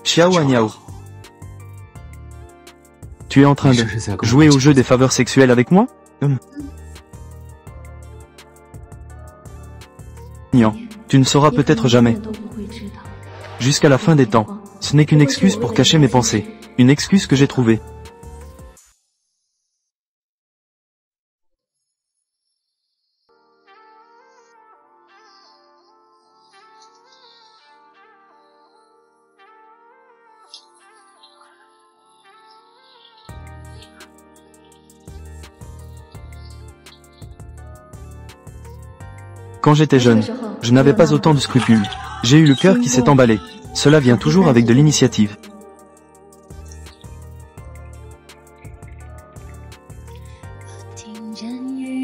Xiao Niao. Tu es en train de jouer au jeu des faveurs sexuelles avec moi? Non, tu ne sauras peut-être jamais. Jusqu'à la fin des temps, ce n'est qu'une excuse pour cacher mes pensées. Une excuse que j'ai trouvée. Quand j'étais jeune, je n'avais pas autant de scrupules. J'ai eu le cœur qui s'est emballé. Cela vient toujours avec de l'initiative.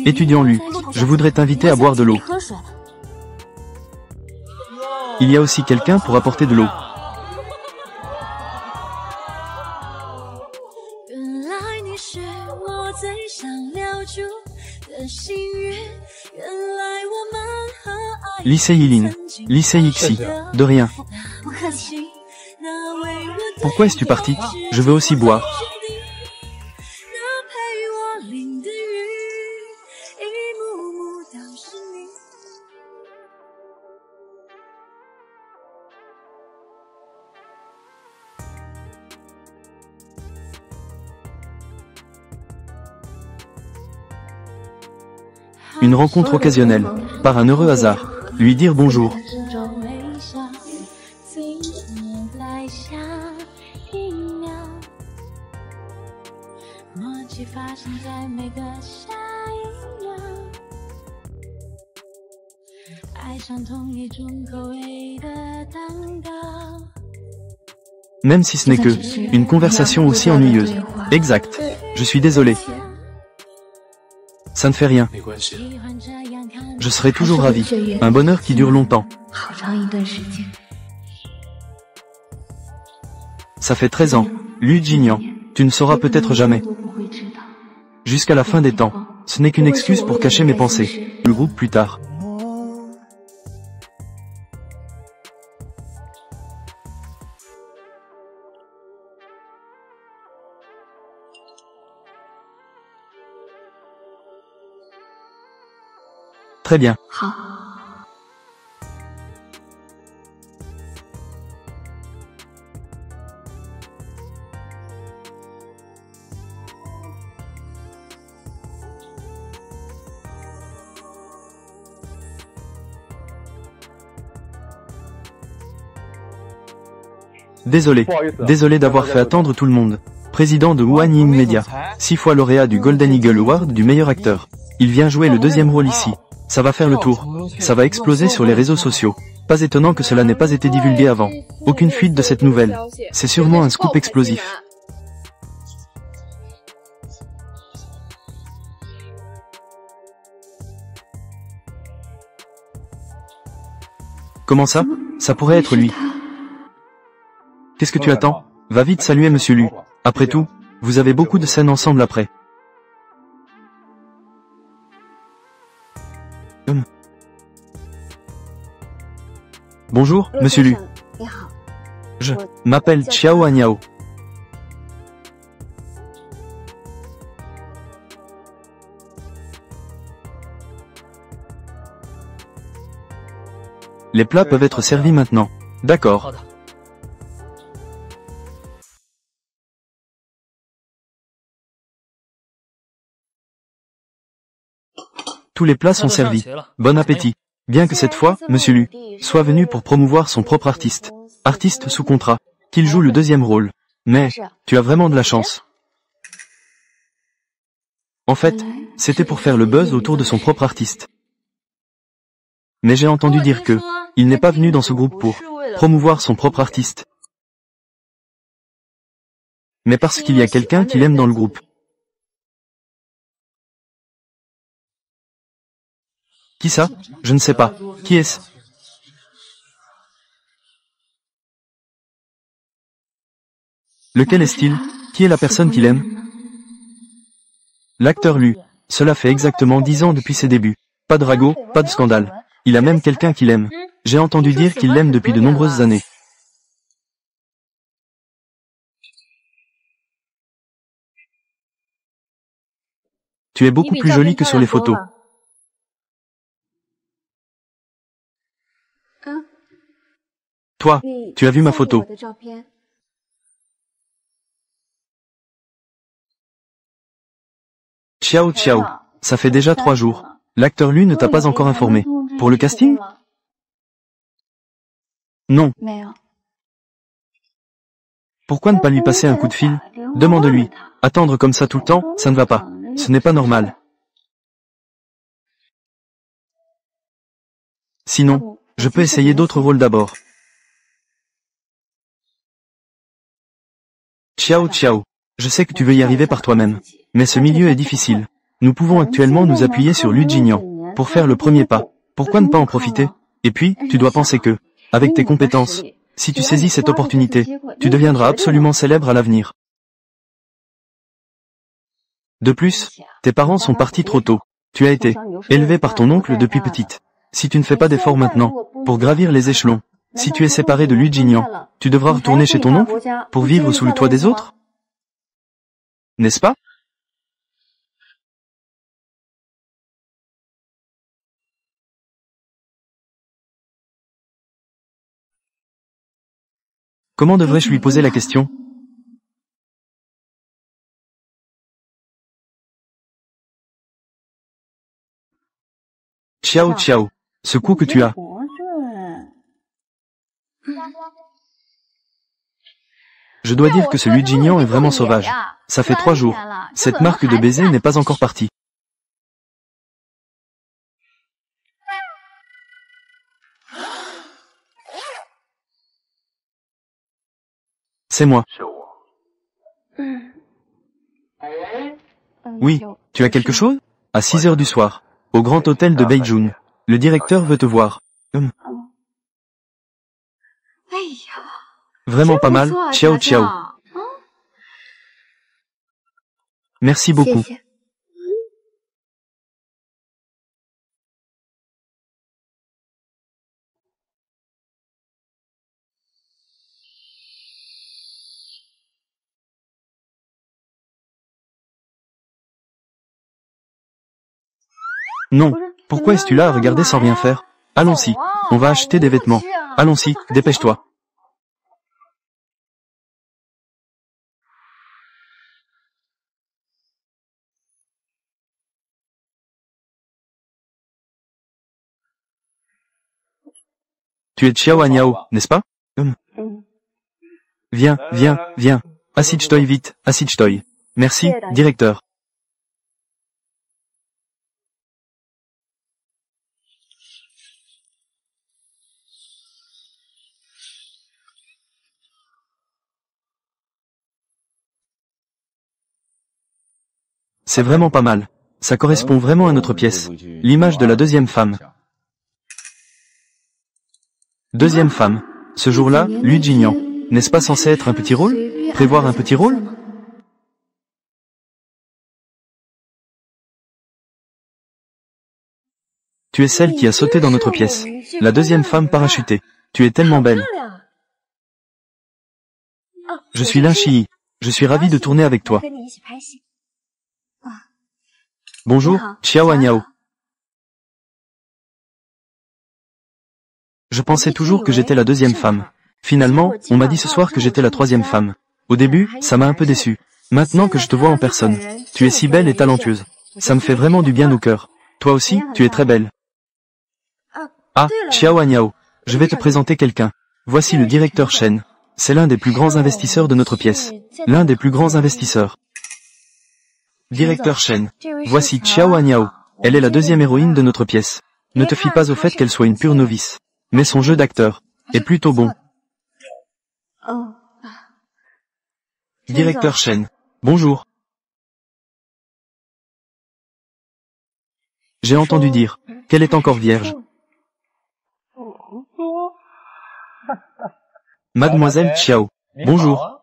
Étudiant Lu, je voudrais t'inviter à boire de l'eau. Il y a aussi quelqu'un pour apporter de l'eau. Lycée Yilin, lycée Yixi, de rien. Pourquoi es-tu parti? Je veux aussi boire. Une rencontre occasionnelle, par un heureux hasard. Lui dire bonjour. Même si ce n'est que une conversation aussi ennuyeuse. Exact. Je suis désolé. Ça ne fait rien. Je serai toujours ravi. Un bonheur qui dure longtemps. Ça fait 13 ans. Lu Jinian, tu ne sauras peut-être jamais. Jusqu'à la fin des temps. Ce n'est qu'une excuse pour cacher mes pensées. Le groupe plus tard. Très bien. Désolé d'avoir fait attendre tout le monde. Président de Huan Ying Media, 6 fois lauréat du Golden Eagle Award du meilleur acteur. Il vient jouer le deuxième rôle ici. Ça va faire le tour. Ça va exploser sur les réseaux sociaux. Pas étonnant que cela n'ait pas été divulgué avant. Aucune fuite de cette nouvelle. C'est sûrement un scoop explosif. Comment ça? Ça pourrait être lui. Qu'est-ce que tu attends? Va vite saluer Monsieur Lu. Après tout, vous avez beaucoup de scènes ensemble après. Bonjour, Monsieur Lu. Je m'appelle Xiao Niao. Les plats peuvent être servis maintenant. D'accord. Tous les plats sont servis. Bon appétit. Bien que cette fois, Monsieur Lu soit venu pour promouvoir son propre artiste. Artiste sous contrat. Qu'il joue le deuxième rôle. Mais, tu as vraiment de la chance. En fait, c'était pour faire le buzz autour de son propre artiste. Mais j'ai entendu dire que, il n'est pas venu dans ce groupe pour promouvoir son propre artiste. Mais parce qu'il y a quelqu'un qu'il aime dans le groupe. Qui ça? Je ne sais pas. Qui est-ce? Lequel est-il? Qui est la personne qu'il aime? L'acteur Lu. Cela fait exactement 10 ans depuis ses débuts. Pas de ragot, pas de scandale. Il a même quelqu'un qu'il aime. J'ai entendu dire qu'il l'aime depuis de nombreuses années. Tu es beaucoup plus jolie que sur les photos. Toi, tu as vu ma photo. Ciao ciao. Ça fait déjà 3 jours. L'acteur Lu ne t'a pas encore informé. Pour le casting? Non. Pourquoi ne pas lui passer un coup de fil? Demande-lui. Attendre comme ça tout le temps, ça ne va pas. Ce n'est pas normal. Sinon, je peux essayer d'autres rôles d'abord. Ciao ciao. Je sais que tu veux y arriver par toi-même. Mais ce milieu est difficile. Nous pouvons actuellement nous appuyer sur Lu Jinian pour faire le premier pas. Pourquoi ne pas en profiter? Et puis, tu dois penser que, avec tes compétences, si tu saisis cette opportunité, tu deviendras absolument célèbre à l'avenir. De plus, tes parents sont partis trop tôt. Tu as été élevée par ton oncle depuis petite. Si tu ne fais pas d'efforts maintenant, pour gravir les échelons, si tu es séparé de Lu Jinian, tu devras retourner chez ton oncle, pour vivre sous le toit des autres? N'est-ce pas? Comment devrais-je lui poser la question? Ciao ciao. Ce coup que tu as. Je dois dire que ce Lu Jinian est vraiment sauvage. Ça fait 3 jours. Cette marque de baiser n'est pas encore partie. C'est moi. Oui, tu as quelque chose? À 6 heures du soir, au Grand Hôtel de Beijing. Le directeur veut te voir. Vraiment pas mal, ciao ciao. Merci beaucoup. Non, pourquoi es-tu là à regarder sans rien faire? Allons-y, on va acheter des vêtements. Allons-y, dépêche-toi. Tu es Xiao Aniao, n'est-ce pas? Viens, viens, viens. Assitch-toi vite, assitch-toi. Merci, directeur. C'est vraiment pas mal. Ça correspond vraiment à notre pièce. L'image de la deuxième femme. Deuxième femme. Ce jour-là, Lu Jinian. N'est-ce pas censé être un petit rôle? Prévoir un petit rôle? Tu es celle qui a sauté dans notre pièce. La deuxième femme parachutée. Tu es tellement belle. Je suis Lin Shi. Je suis ravi de tourner avec toi. Bonjour, Xiao Aniao. Je pensais toujours que j'étais la deuxième femme. Finalement, on m'a dit ce soir que j'étais la troisième femme. Au début, ça m'a un peu déçu. Maintenant que je te vois en personne, tu es si belle et talentueuse. Ça me fait vraiment du bien au cœur. Toi aussi, tu es très belle. Ah, Xiao Aniao. Je vais te présenter quelqu'un. Voici le directeur Shen. C'est l'un des plus grands investisseurs de notre pièce. L'un des plus grands investisseurs. Directeur Shen. Voici Xiao Aniao. Elle est la deuxième héroïne de notre pièce. Ne te fie pas au fait qu'elle soit une pure novice. Mais son jeu d'acteur est plutôt bon. Directeur Shen. Bonjour. J'ai entendu dire qu'elle est encore vierge. Mademoiselle Xiao. Bonjour.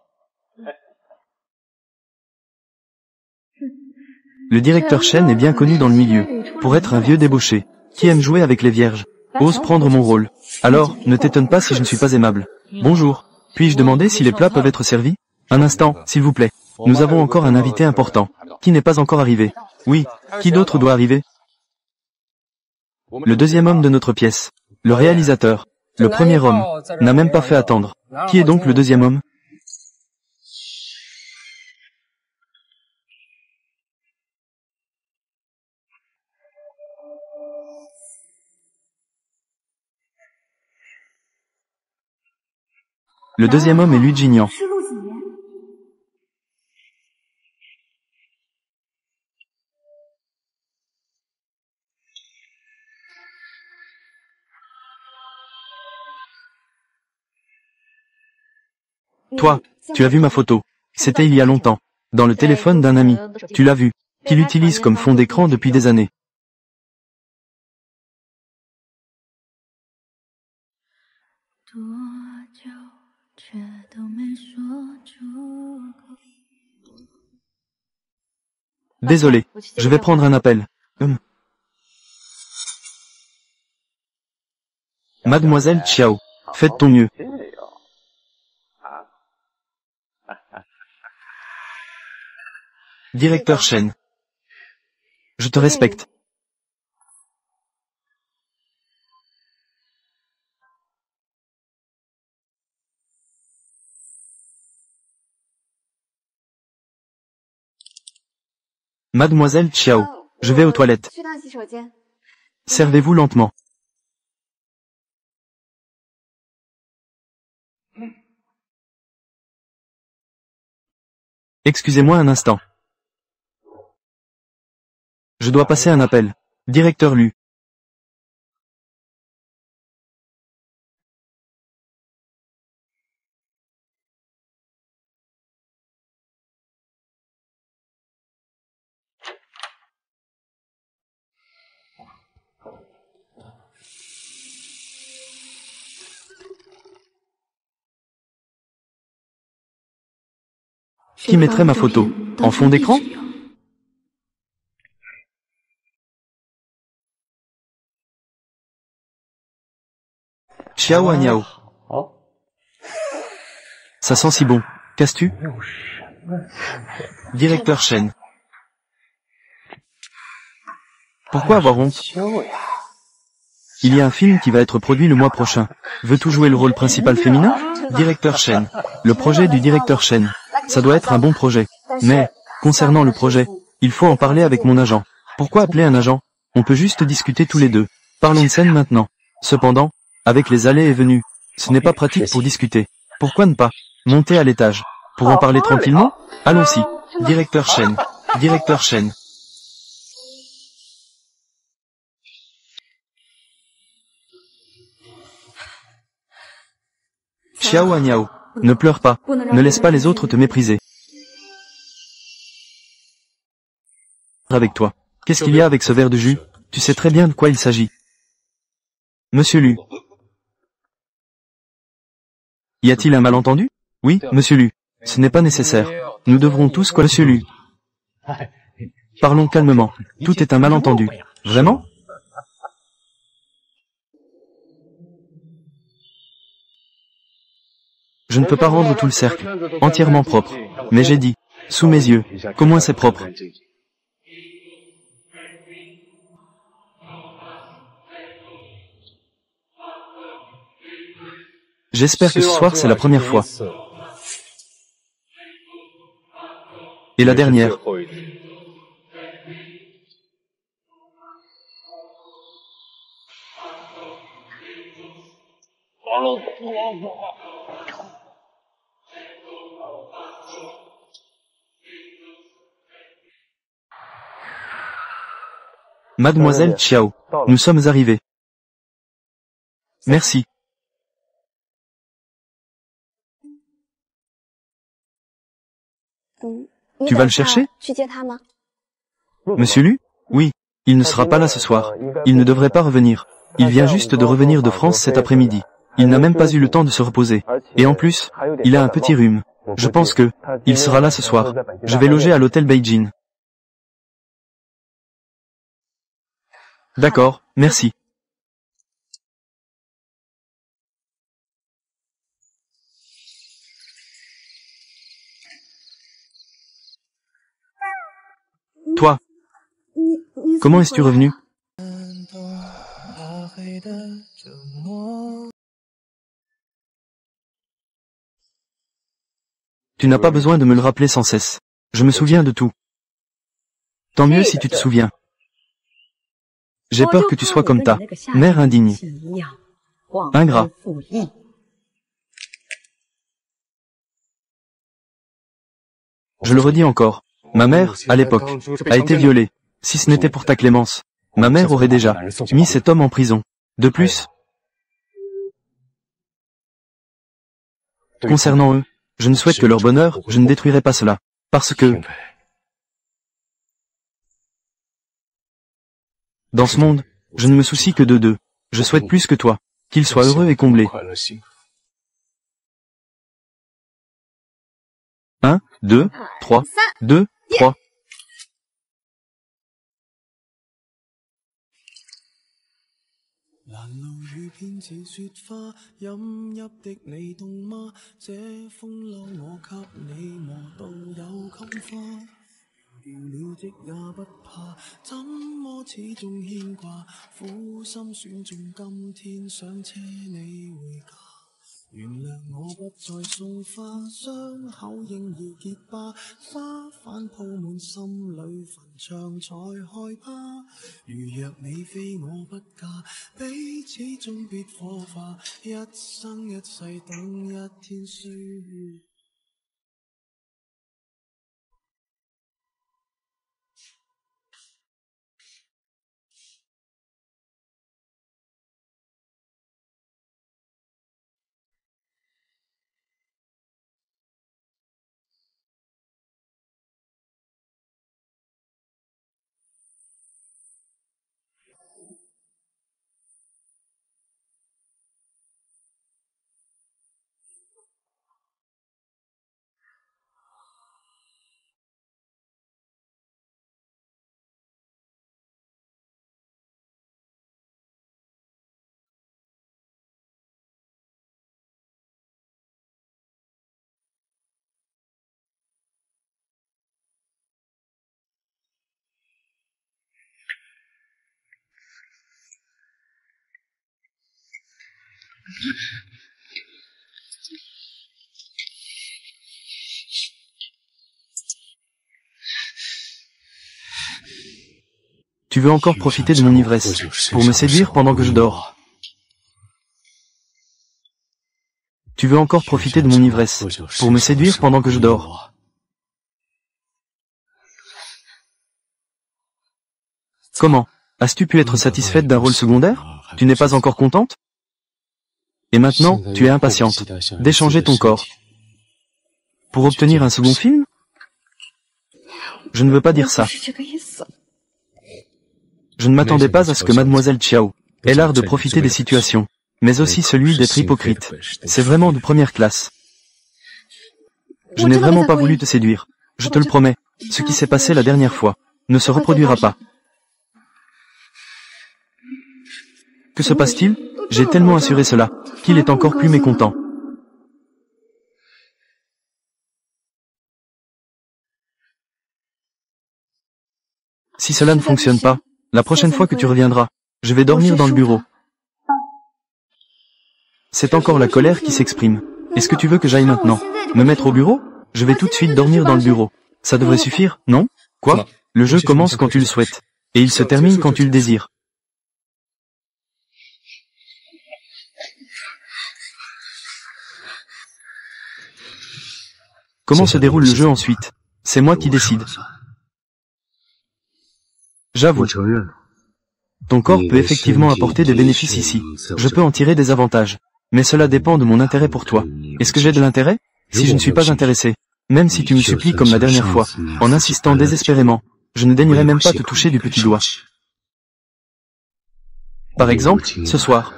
Le directeur Shen est bien connu dans le milieu, pour être un vieux débauché, qui aime jouer avec les vierges. Ose prendre mon rôle. Alors, ne t'étonne pas si je ne suis pas aimable. Bonjour. Puis-je demander si les plats peuvent être servis? Un instant, s'il vous plaît. Nous avons encore un invité important. Qui n'est pas encore arrivé? Oui, qui d'autre doit arriver? Le deuxième homme de notre pièce. Le réalisateur. Le premier homme. N'a même pas fait attendre. Qui est donc le deuxième homme? Le deuxième homme est Lu Jinian. Toi, tu as vu ma photo. C'était il y a longtemps. Dans le téléphone d'un ami. Tu l'as vu. Qui l'utilise comme fond d'écran depuis des années. Désolé, je vais prendre un appel. Mademoiselle Chiao, faites ton mieux. Directeur Chen. Je te respecte. Mademoiselle Chiao, je vais aux toilettes. Servez-vous lentement. Excusez-moi un instant. Je dois passer un appel. Directeur Lu. Qui mettrait ma photo en fond d'écran? Xiao Niao. Ça sent si bon. Qu'as-tu? Directeur Chen. Pourquoi avoir honte? Il y a un film qui va être produit le mois prochain. Veux-tu jouer le rôle principal féminin? Directeur Chen. Le projet du directeur Chen. Ça doit être un bon projet. Mais, concernant le projet, il faut en parler avec mon agent. Pourquoi appeler un agent? On peut juste discuter tous les deux. Parlons de scène maintenant. Cependant, avec les allées et venues, ce n'est pas pratique pour discuter. Pourquoi ne pas monter à l'étage? Pour en parler tranquillement? Allons-y. Directeur Chen. Directeur Chen. Xiao Niao. Ne pleure pas. Ne laisse pas les autres te mépriser. Avec toi. Qu'est-ce qu'il y a avec ce verre de jus? Tu sais très bien de quoi il s'agit. Monsieur Lu. Y a-t-il un malentendu? Oui, monsieur Lu. Ce n'est pas nécessaire. Nous devrons tous quoi, monsieur Lu. Parlons calmement. Tout est un malentendu. Vraiment? Je ne peux pas rendre tout le cercle entièrement propre. Mais j'ai dit, sous mes yeux, qu'au moins c'est propre. J'espère que ce soir c'est la première fois. Et la dernière. Mademoiselle Chiao, nous sommes arrivés. Merci. Tu vas le chercher? Monsieur Lu? Oui. Il ne sera pas là ce soir. Il ne devrait pas revenir. Il vient juste de revenir de France cet après-midi. Il n'a même pas eu le temps de se reposer. Et en plus, il a un petit rhume. Je pense que, il sera là ce soir. Je vais loger à l'hôtel Beijing. D'accord, merci. Comment es-tu revenu? Tu n'as pas besoin de me le rappeler sans cesse. Je me souviens de tout. Tant mieux si tu te souviens. J'ai peur que tu sois comme ta mère indigne. Ingrat. Je le redis encore. Ma mère, à l'époque, a été violée. Si ce n'était pour ta clémence, ma mère aurait déjà mis cet homme en prison. De plus, concernant eux, je ne souhaite que leur bonheur, je ne détruirai pas cela. Parce que, dans ce monde, je ne me soucie que de deux. Je souhaite plus que toi, qu'ils soient heureux et comblés. 1, 2, 3, 2, 3. Tu veux encore profiter de mon ivresse, pour me séduire pendant que je dors. Tu veux encore profiter de mon ivresse, pour me séduire pendant que je dors. Comment? As-tu pu être satisfaite d'un rôle secondaire? Tu n'es pas encore contente? Et maintenant, tu es impatiente d'échanger ton corps pour obtenir un second film? Je ne veux pas dire ça. Je ne m'attendais pas à ce que Mademoiselle Chiao ait l'art de profiter des situations, mais aussi celui d'être hypocrite. C'est vraiment de première classe. Je n'ai vraiment pas voulu te séduire. Je te le promets. Ce qui s'est passé la dernière fois ne se reproduira pas. Que se passe-t-il? J'ai tellement assuré cela, qu'il est encore plus mécontent. Si cela ne fonctionne pas, la prochaine fois que tu reviendras, je vais dormir dans le bureau. C'est encore la colère qui s'exprime. Est-ce que tu veux que j'aille maintenant me mettre au bureau? Je vais tout de suite dormir dans le bureau. Ça devrait suffire, non? Quoi? Le jeu commence quand tu le souhaites, et il se termine quand tu le désires. Comment se déroule le jeu ensuite? C'est moi qui décide. J'avoue. Ton corps peut effectivement apporter des bénéfices ici. Je peux en tirer des avantages. Mais cela dépend de mon intérêt pour toi. Est-ce que j'ai de l'intérêt? Si je ne suis pas intéressé, même si tu me supplies comme la dernière fois, en insistant désespérément, je ne daignerai même pas te toucher du petit doigt. Par exemple, ce soir.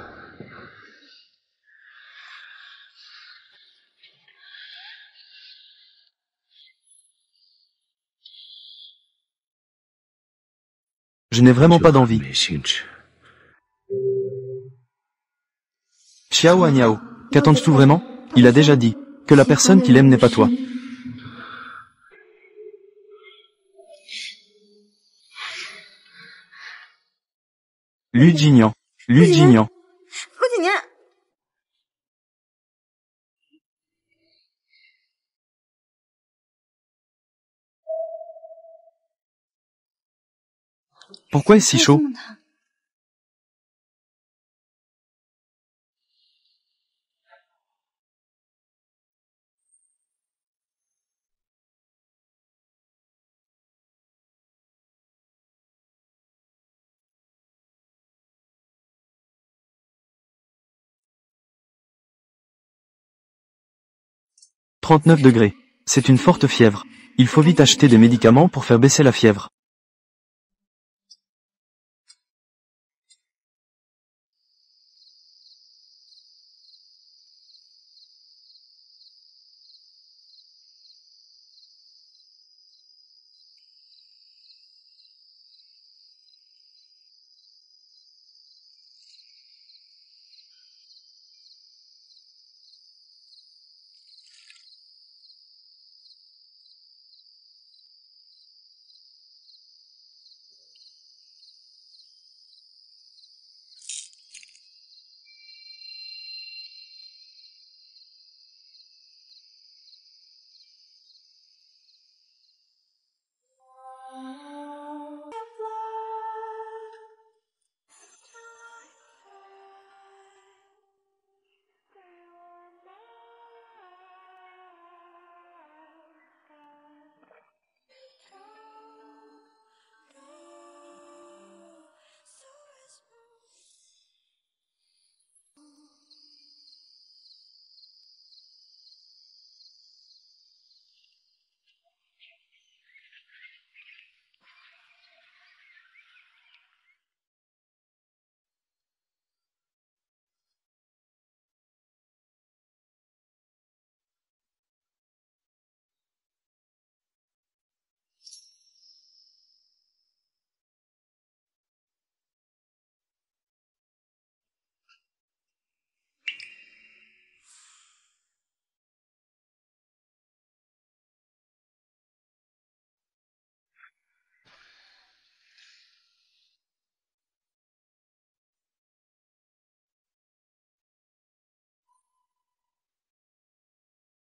Je n'ai vraiment pas d'envie. Xiao Aniao, qu'attends-tu vraiment? Il a déjà dit que la personne qu'il aime n'est pas toi. Ludignan. Ludignan. Pourquoi est-ce si chaud? « 39 degrés. C'est une forte fièvre. Il faut vite acheter des médicaments pour faire baisser la fièvre. »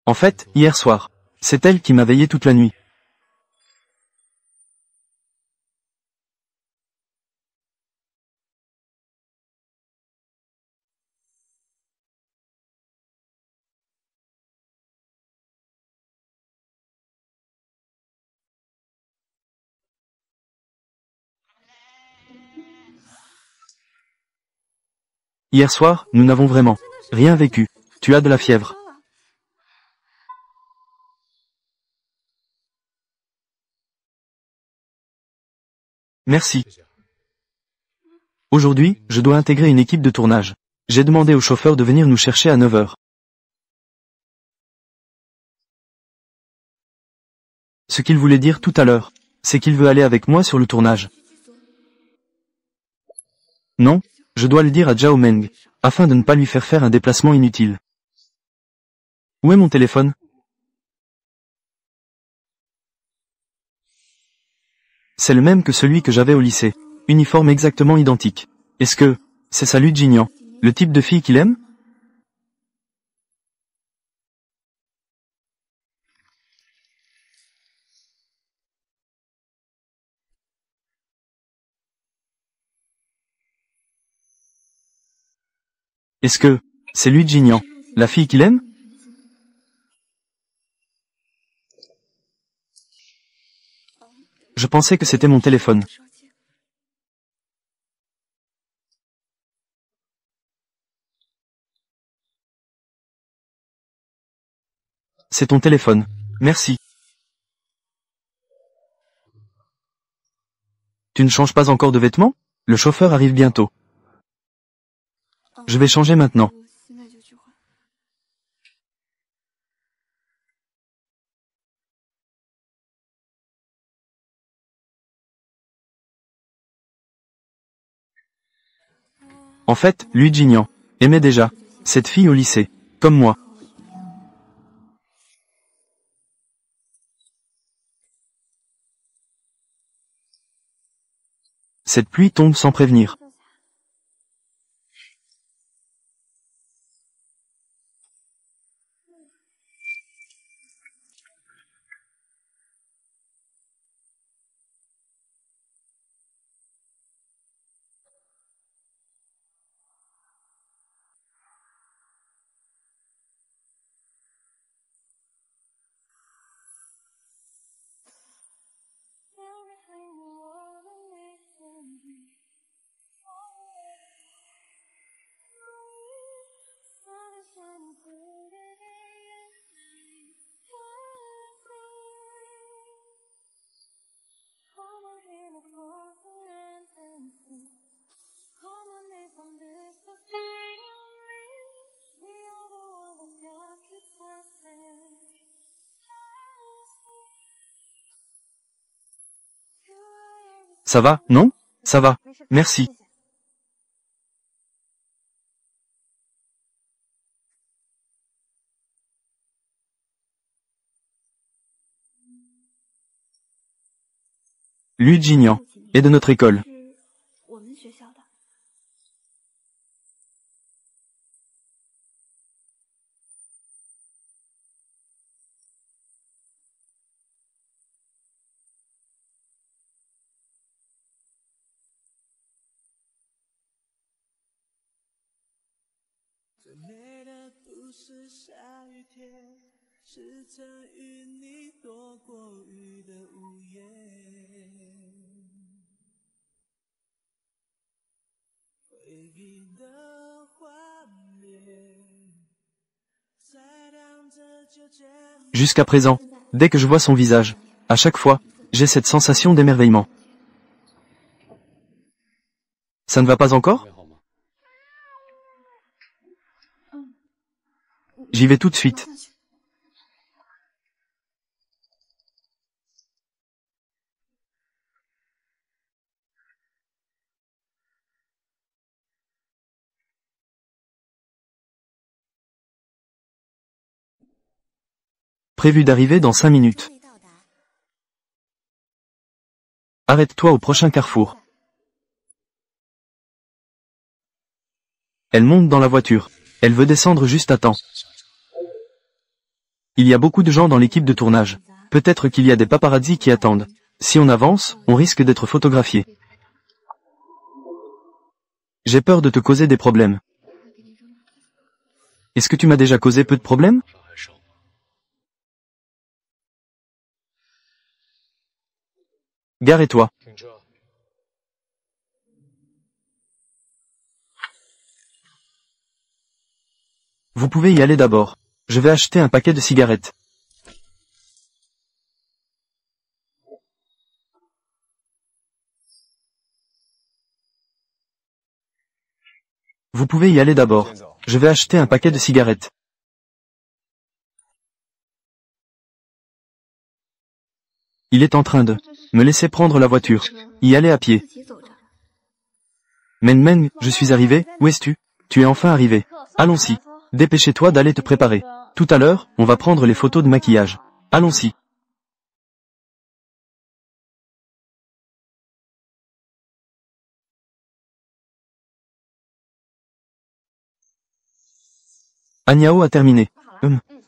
En fait, hier soir. C'est elle qui m'a veillé toute la nuit. Hier soir, nous n'avons vraiment rien vécu. Tu as de la fièvre. Merci. Aujourd'hui, je dois intégrer une équipe de tournage. J'ai demandé au chauffeur de venir nous chercher à 9 heures. Ce qu'il voulait dire tout à l'heure, c'est qu'il veut aller avec moi sur le tournage. Non, je dois le dire à Zhao Meng, afin de ne pas lui faire un déplacement inutile. Où est mon téléphone? C'est le même que celui que j'avais au lycée. Uniforme exactement identique. Est-ce que c'est ça Ludignan, le type de fille qu'il aime? Est-ce que c'est Ludignan, la fille qu'il aime? Je pensais que c'était mon téléphone. C'est ton téléphone. Merci. Tu ne changes pas encore de vêtements? Le chauffeur arrive bientôt. Je vais changer maintenant. En fait, Ludignan aimait déjà cette fille au lycée, comme moi. Cette pluie tombe sans prévenir. Ça va, non? Ça va. Merci. Lu Jinian. Et de notre école. Jusqu'à présent, dès que je vois son visage, à chaque fois, j'ai cette sensation d'émerveillement. Ça ne va pas encore? J'y vais tout de suite. Prévu d'arriver dans 5 minutes. Arrête-toi au prochain carrefour. Elle monte dans la voiture. Elle veut descendre juste à temps. Il y a beaucoup de gens dans l'équipe de tournage. Peut-être qu'il y a des paparazzis qui attendent. Si on avance, on risque d'être photographié. J'ai peur de te causer des problèmes. Est-ce que tu m'as déjà causé peu de problèmes? Gare-toi. Vous pouvez y aller d'abord. Je vais acheter un paquet de cigarettes. Vous pouvez y aller d'abord. Je vais acheter un paquet de cigarettes. Il est en train de me laisser prendre la voiture. Y aller à pied. Men, je suis arrivé, où es-tu? Tu es enfin arrivé. Allons-y. Dépêchez-toi d'aller te préparer. Tout à l'heure, on va prendre les photos de maquillage. Allons-y. Agnao a terminé.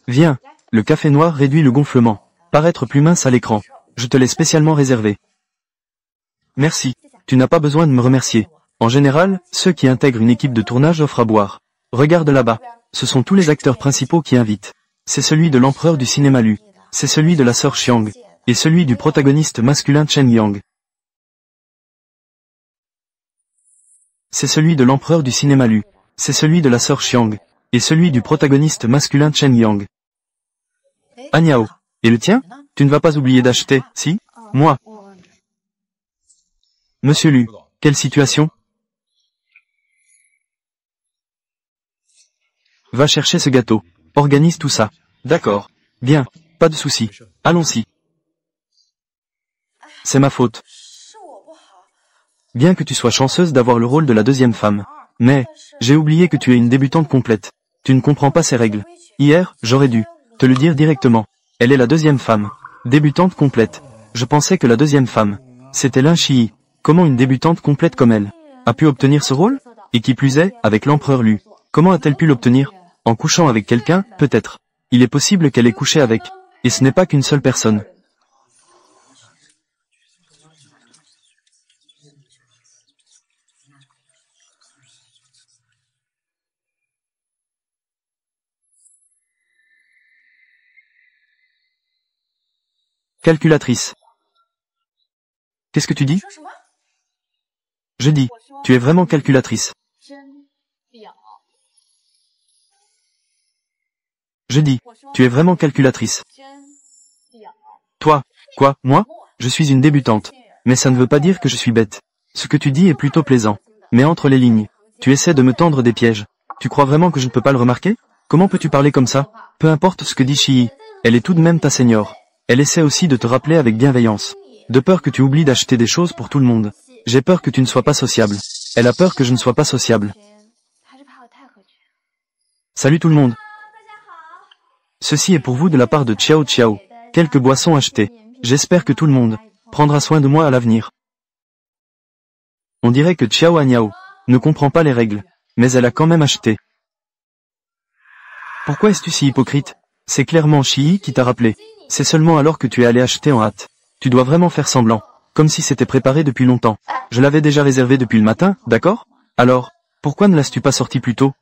Viens. Le café noir réduit le gonflement. Paraître plus mince à l'écran. Je te l'ai spécialement réservé. Merci. Tu n'as pas besoin de me remercier. En général, ceux qui intègrent une équipe de tournage offrent à boire. Regarde là-bas. Ce sont tous les acteurs principaux qui invitent. C'est celui de l'empereur du cinéma Lu. C'est celui de la sœur Xiang. Et celui du protagoniste masculin Chen Yang. C'est celui de l'empereur du cinéma Lu. C'est celui de la sœur Xiang. Et celui du protagoniste masculin Chen Yang. Agnao. Et le tien? Tu ne vas pas oublier d'acheter, si? Moi. Monsieur Lu. Quelle situation? Va chercher ce gâteau. Organise tout ça. D'accord. Bien. Pas de souci. Allons-y. C'est ma faute. Bien que tu sois chanceuse d'avoir le rôle de la deuxième femme. Mais, j'ai oublié que tu es une débutante complète. Tu ne comprends pas ces règles. Hier, j'aurais dû te le dire directement. Elle est la deuxième femme. Débutante complète. Je pensais que la deuxième femme, c'était Lin Shi. Comment une débutante complète comme elle a pu obtenir ce rôle? Et qui plus est, avec l'empereur Lu. Comment a-t-elle pu l'obtenir? En couchant avec quelqu'un, peut-être. Il est possible qu'elle ait couché avec. Et ce n'est pas qu'une seule personne. Calculatrice. Qu'est-ce que tu dis? Je dis, tu es vraiment calculatrice. Je dis, tu es vraiment calculatrice. Toi, quoi, moi? Je suis une débutante. Mais ça ne veut pas dire que je suis bête. Ce que tu dis est plutôt plaisant. Mais entre les lignes, tu essaies de me tendre des pièges. Tu crois vraiment que je ne peux pas le remarquer? Comment peux-tu parler comme ça? Peu importe ce que dit Shi, elle est tout de même ta seigneur. Elle essaie aussi de te rappeler avec bienveillance. De peur que tu oublies d'acheter des choses pour tout le monde. J'ai peur que tu ne sois pas sociable. Elle a peur que je ne sois pas sociable. Salut tout le monde. Ceci est pour vous de la part de Ciao Ciao. Quelques boissons achetées. J'espère que tout le monde prendra soin de moi à l'avenir. On dirait que Ciao Agnao ne comprend pas les règles, mais elle a quand même acheté. Pourquoi es-tu si hypocrite? C'est clairement Chii qui t'a rappelé. C'est seulement alors que tu es allé acheter en hâte. Tu dois vraiment faire semblant, comme si c'était préparé depuis longtemps. Je l'avais déjà réservé depuis le matin, d'accord? Alors, pourquoi ne l'as-tu pas sorti plus tôt?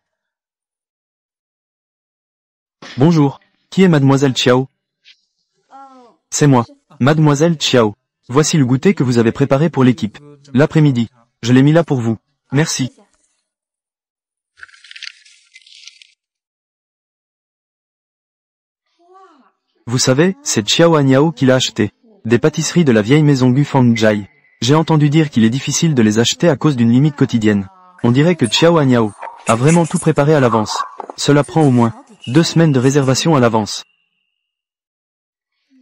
Bonjour, qui est Mademoiselle Ciao? C'est moi, Mademoiselle Ciao. Voici le goûter que vous avez préparé pour l'équipe. L'après-midi. Je l'ai mis là pour vous. Merci. Vous savez, c'est Ciao Agnao qui l'a acheté. Des pâtisseries de la vieille maison Gufangjai. J'ai entendu dire qu'il est difficile de les acheter à cause d'une limite quotidienne. On dirait que Ciao Agnao a vraiment tout préparé à l'avance. Cela prend au moins 2 semaines de réservation à l'avance.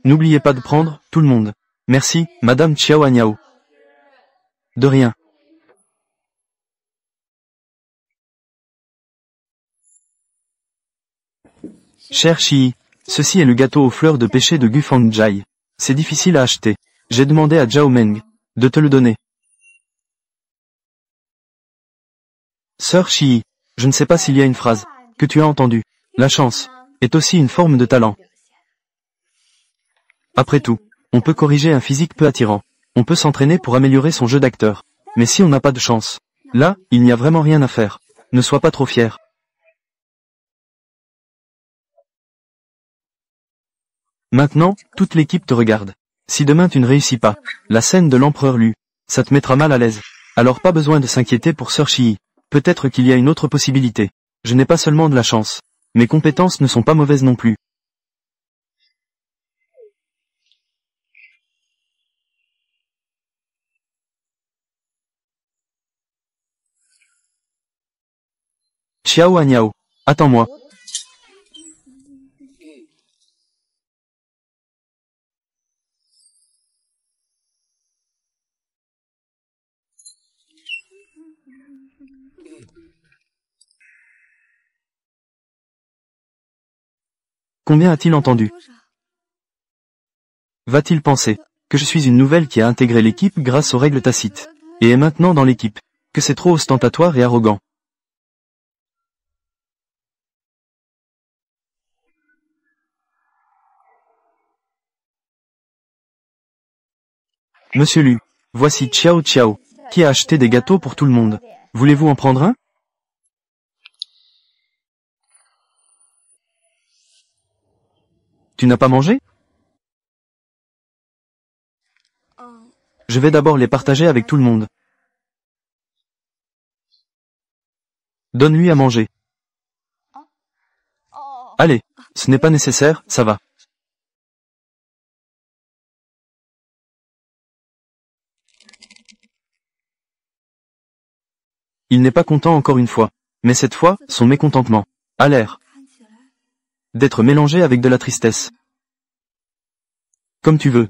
N'oubliez pas de prendre, tout le monde. Merci, Madame Ciao Agnao. De rien. Cher Chii, ceci est le gâteau aux fleurs de pêcher de Gufangjai. C'est difficile à acheter. J'ai demandé à Zhao Meng de te le donner. Sœur Chii, je ne sais pas s'il y a une phrase que tu as entendue. La chance est aussi une forme de talent. Après tout, on peut corriger un physique peu attirant. On peut s'entraîner pour améliorer son jeu d'acteur. Mais si on n'a pas de chance, là, il n'y a vraiment rien à faire. Ne sois pas trop fier. Maintenant, toute l'équipe te regarde. Si demain tu ne réussis pas, la scène de l'empereur Lu, ça te mettra mal à l'aise. Alors pas besoin de s'inquiéter pour Sœur Chii. Peut-être qu'il y a une autre possibilité. Je n'ai pas seulement de la chance. Mes compétences ne sont pas mauvaises non plus. Ciao Agnao. Attends-moi. Combien a-t-il entendu? Va-t-il penser que je suis une nouvelle qui a intégré l'équipe grâce aux règles tacites, et est maintenant dans l'équipe, que c'est trop ostentatoire et arrogant? Monsieur Lu, voici Ciao Ciao, qui a acheté des gâteaux pour tout le monde. Voulez-vous en prendre un? Tu n'as pas mangé? Je vais d'abord les partager avec tout le monde. Donne-lui à manger. Allez, ce n'est pas nécessaire, ça va. Il n'est pas content encore une fois, mais cette fois, son mécontentement a l'air d'être mélangé avec de la tristesse. Comme tu veux.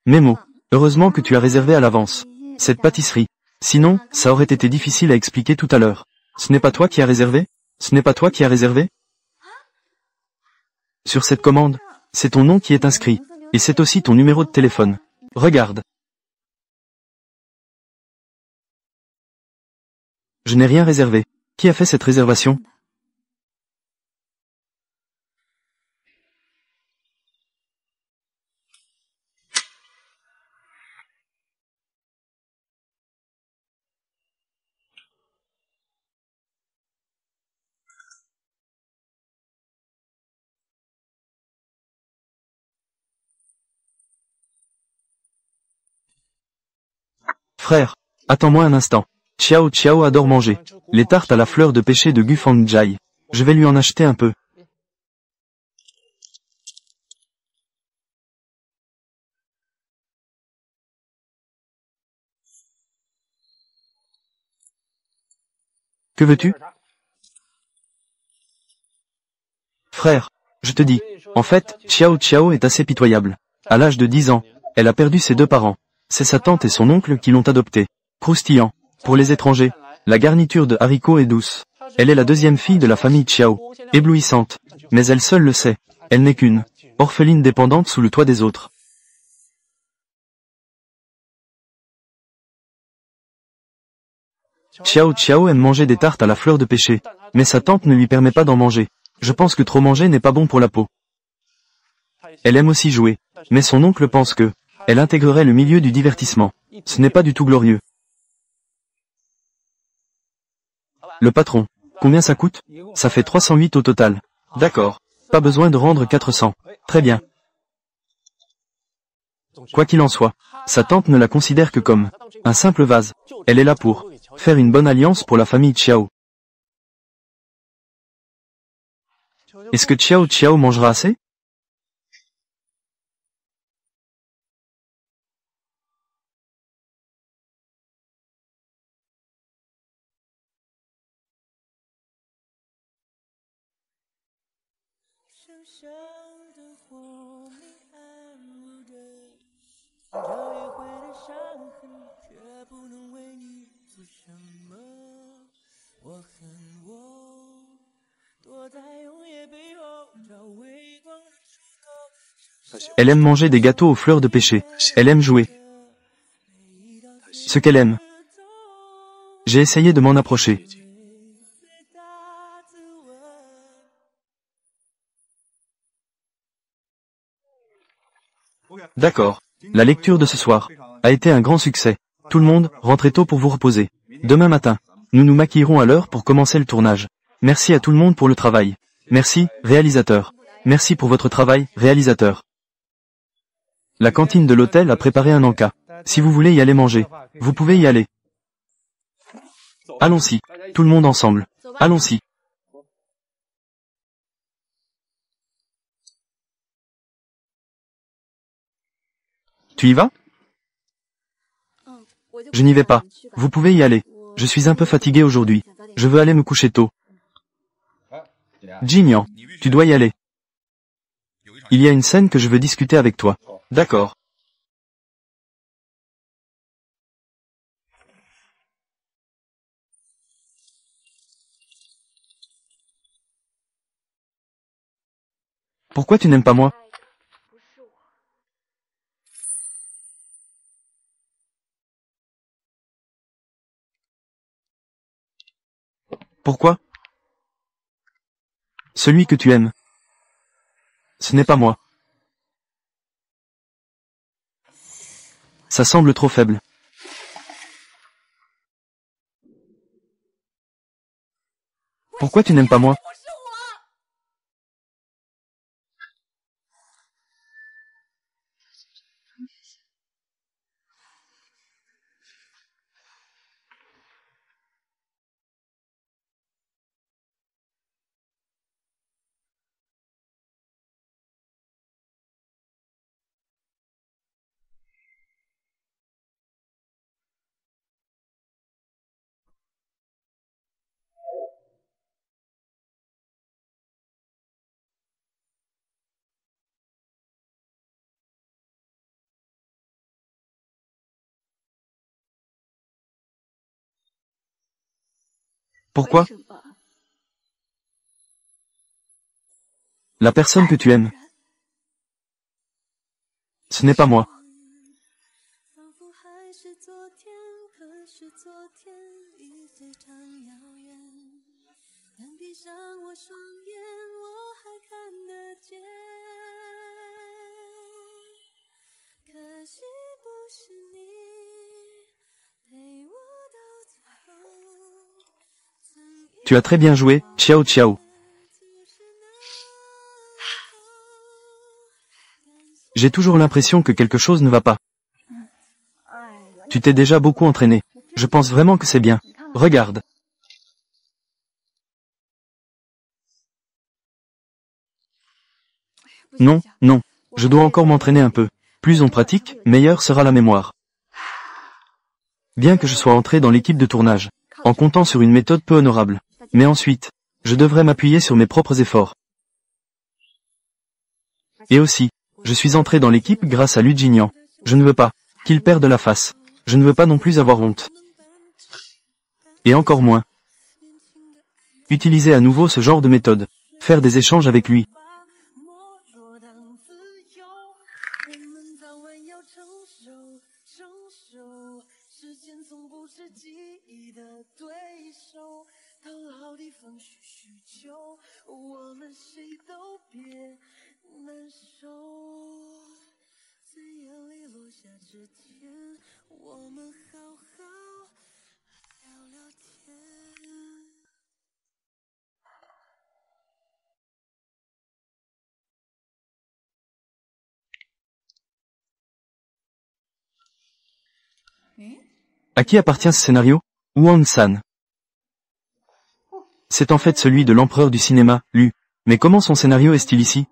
Memo, heureusement que tu as réservé à l'avance cette pâtisserie. Sinon, ça aurait été difficile à expliquer tout à l'heure. Ce n'est pas toi qui as réservé? Ce n'est pas toi qui as réservé? Sur cette commande, c'est ton nom qui est inscrit, et c'est aussi ton numéro de téléphone. Regarde. Je n'ai rien réservé. Qui a fait cette réservation? Frère, attends-moi un instant. Ciao Ciao adore manger les tartes à la fleur de pêcher de Gufangjai. Je vais lui en acheter un peu. Que veux-tu? Frère, je te dis, en fait, Xiao Xiao est assez pitoyable. À l'âge de 10 ans, elle a perdu ses deux parents. C'est sa tante et son oncle qui l'ont adoptée. Croustillant. Pour les étrangers, la garniture de haricots est douce. Elle est la deuxième fille de la famille Xiao. Éblouissante. Mais elle seule le sait. Elle n'est qu'une orpheline dépendante sous le toit des autres. Xiao Xiao aime manger des tartes à la fleur de pêcher, mais sa tante ne lui permet pas d'en manger. Je pense que trop manger n'est pas bon pour la peau. Elle aime aussi jouer, mais son oncle pense que elle intégrerait le milieu du divertissement. Ce n'est pas du tout glorieux. Le patron. Combien ça coûte? Ça fait 308 au total. D'accord. Pas besoin de rendre 400. Très bien. Quoi qu'il en soit, sa tante ne la considère que comme un simple vase. Elle est là pour faire une bonne alliance pour la famille Xiao. Est-ce que Xiao Xiao mangera assez? Elle aime manger des gâteaux aux fleurs de pêcher. Elle aime jouer. Ce qu'elle aime. J'ai essayé de m'en approcher. D'accord. La lecture de ce soir a été un grand succès. Tout le monde, rentrez tôt pour vous reposer. Demain matin, nous nous maquillerons à l'heure pour commencer le tournage. Merci à tout le monde pour le travail. Merci, réalisateur. Merci pour votre travail, réalisateur. La cantine de l'hôtel a préparé un encas. Si vous voulez y aller manger, vous pouvez y aller. Allons-y. Tout le monde ensemble. Allons-y. Tu y vas? Je n'y vais pas. Vous pouvez y aller. Je suis un peu fatigué aujourd'hui. Je veux aller me coucher tôt. Jinian, tu dois y aller. Il y a une scène que je veux discuter avec toi. D'accord. Pourquoi tu n'aimes pas moi? Pourquoi? Celui que tu aimes. Ce n'est pas moi. Ça semble trop faible. Pourquoi tu n'aimes pas moi? Pourquoi? La personne que tu aimes. Ce n'est pas moi. Tu as très bien joué, Xiao Xiao. J'ai toujours l'impression que quelque chose ne va pas. Tu t'es déjà beaucoup entraîné. Je pense vraiment que c'est bien. Regarde. Non, non. Je dois encore m'entraîner un peu. Plus on pratique, meilleure sera la mémoire. Bien que je sois entré dans l'équipe de tournage, en comptant sur une méthode peu honorable. Mais ensuite, je devrais m'appuyer sur mes propres efforts. Et aussi, je suis entré dans l'équipe grâce à Lu Jinyan. Je ne veux pas qu'il perde la face. Je ne veux pas non plus avoir honte. Et encore moins. Utiliser à nouveau ce genre de méthode. Faire des échanges avec lui. À qui appartient ce scénario? Huan-san. C'est en fait celui de l'empereur du cinéma, Lu. Mais comment son scénario est-il ici?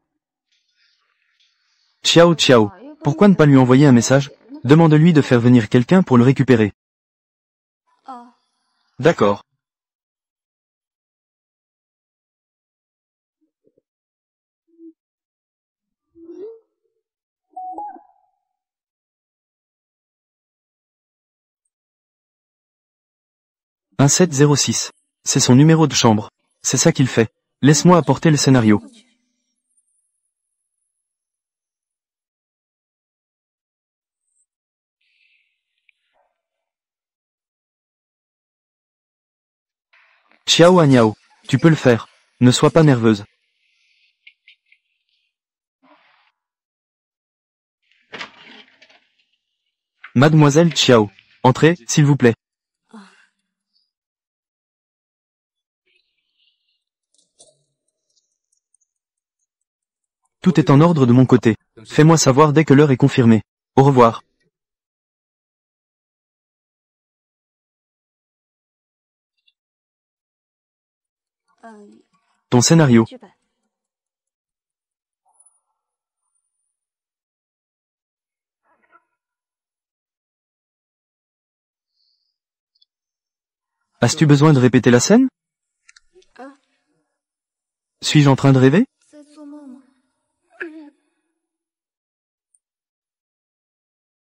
Xiao Xiao. Pourquoi ne pas lui envoyer un message? Demande-lui de faire venir quelqu'un pour le récupérer. D'accord. « 1706. C'est son numéro de chambre. C'est ça qu'il fait. Laisse-moi apporter le scénario. » Xiao Aniao. Tu peux le faire. Ne sois pas nerveuse. Mademoiselle Xiao. Entrez, s'il vous plaît. Tout est en ordre de mon côté. Fais-moi savoir dès que l'heure est confirmée. Au revoir. Ton scénario. As-tu besoin de répéter la scène? Suis-je en train de rêver?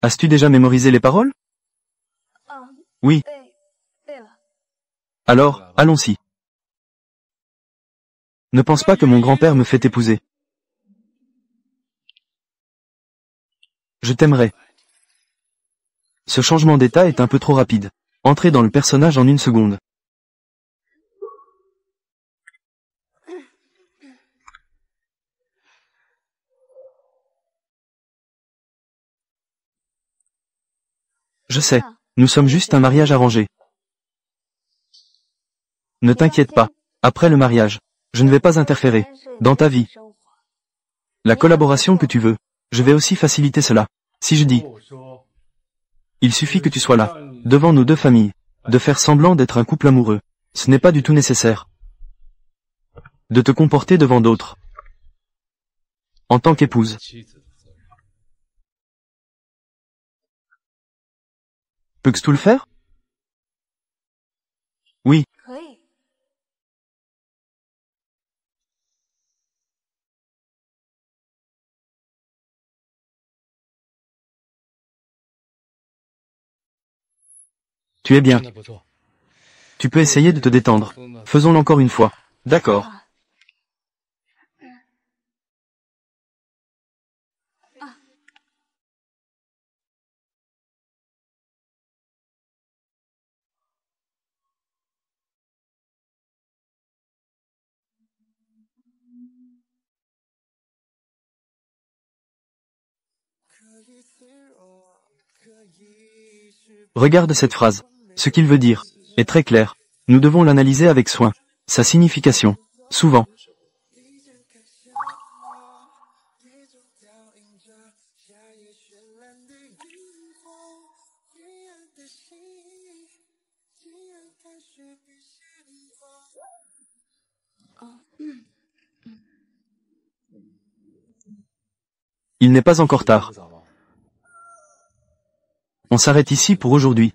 As-tu déjà mémorisé les paroles? Oui. Alors, allons-y. Ne pense pas que mon grand-père me fait épouser. Je t'aimerai. Ce changement d'état est un peu trop rapide. Entrez dans le personnage en une seconde. Je sais, nous sommes juste un mariage arrangé. Ne t'inquiète pas, après le mariage, je ne vais pas interférer dans ta vie. La collaboration que tu veux, je vais aussi faciliter cela. Si je dis, il suffit que tu sois là, devant nos deux familles, de faire semblant d'être un couple amoureux. Ce n'est pas du tout nécessaire de te comporter devant d'autres en tant qu'épouse. Peux-tu le faire? Oui. Tu es bien. Tu peux essayer de te détendre. Faisons-le encore une fois. D'accord. Regarde cette phrase. Ce qu'il veut dire est très clair. Nous devons l'analyser avec soin. Sa signification. Souvent. Il n'est pas encore tard. On s'arrête ici pour aujourd'hui.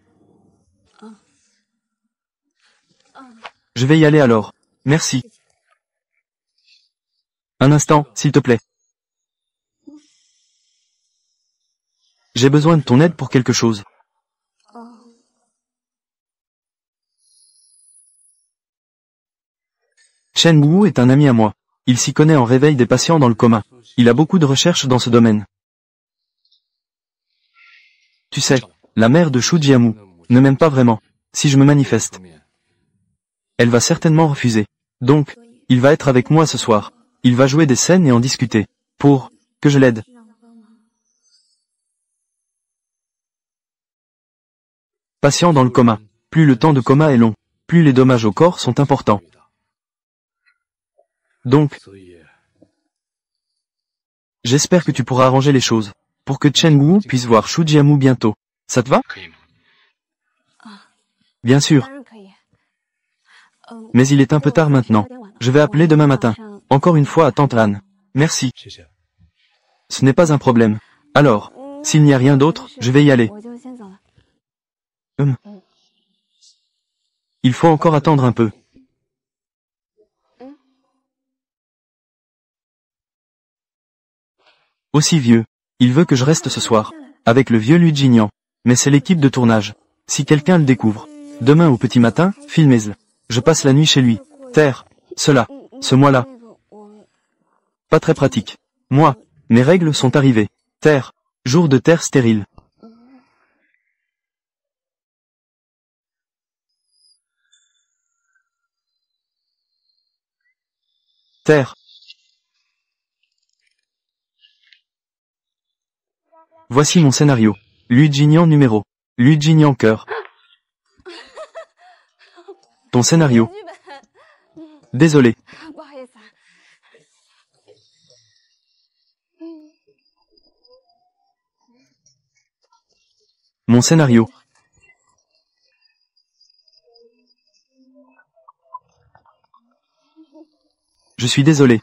Je vais y aller alors. Merci. Un instant, s'il te plaît. J'ai besoin de ton aide pour quelque chose. Chen Wu est un ami à moi. Il s'y connaît en réveil des patients dans le coma. Il a beaucoup de recherches dans ce domaine. Tu sais, la mère de Shu Jiamu ne m'aime pas vraiment, si je me manifeste. Elle va certainement refuser. Donc, il va être avec moi ce soir. Il va jouer des scènes et en discuter. Pour que je l'aide. Patient dans le coma. Plus le temps de coma est long, plus les dommages au corps sont importants. Donc, j'espère que tu pourras arranger les choses, pour que Chen Wu puisse voir Shu Jiamu bientôt. Ça te va? Bien sûr. Mais il est un peu tard maintenant. Je vais appeler demain matin. Encore une fois à Tante Anne. Merci. Ce n'est pas un problème. Alors, s'il n'y a rien d'autre, je vais y aller. Il faut encore attendre un peu. Aussi vieux. Il veut que je reste ce soir, avec le vieux Lu Jinian. Mais c'est l'équipe de tournage. Si quelqu'un le découvre, demain au petit matin, filmez-le. Je passe la nuit chez lui. Terre. Cela. Ce mois-là. Pas très pratique. Moi. Mes règles sont arrivées. Terre. Jour de terre stérile. Terre. Voici mon scénario. Lu Jinian numéro. Lu Jinian cœur. Ton scénario. Désolé. Mon scénario. Je suis désolé.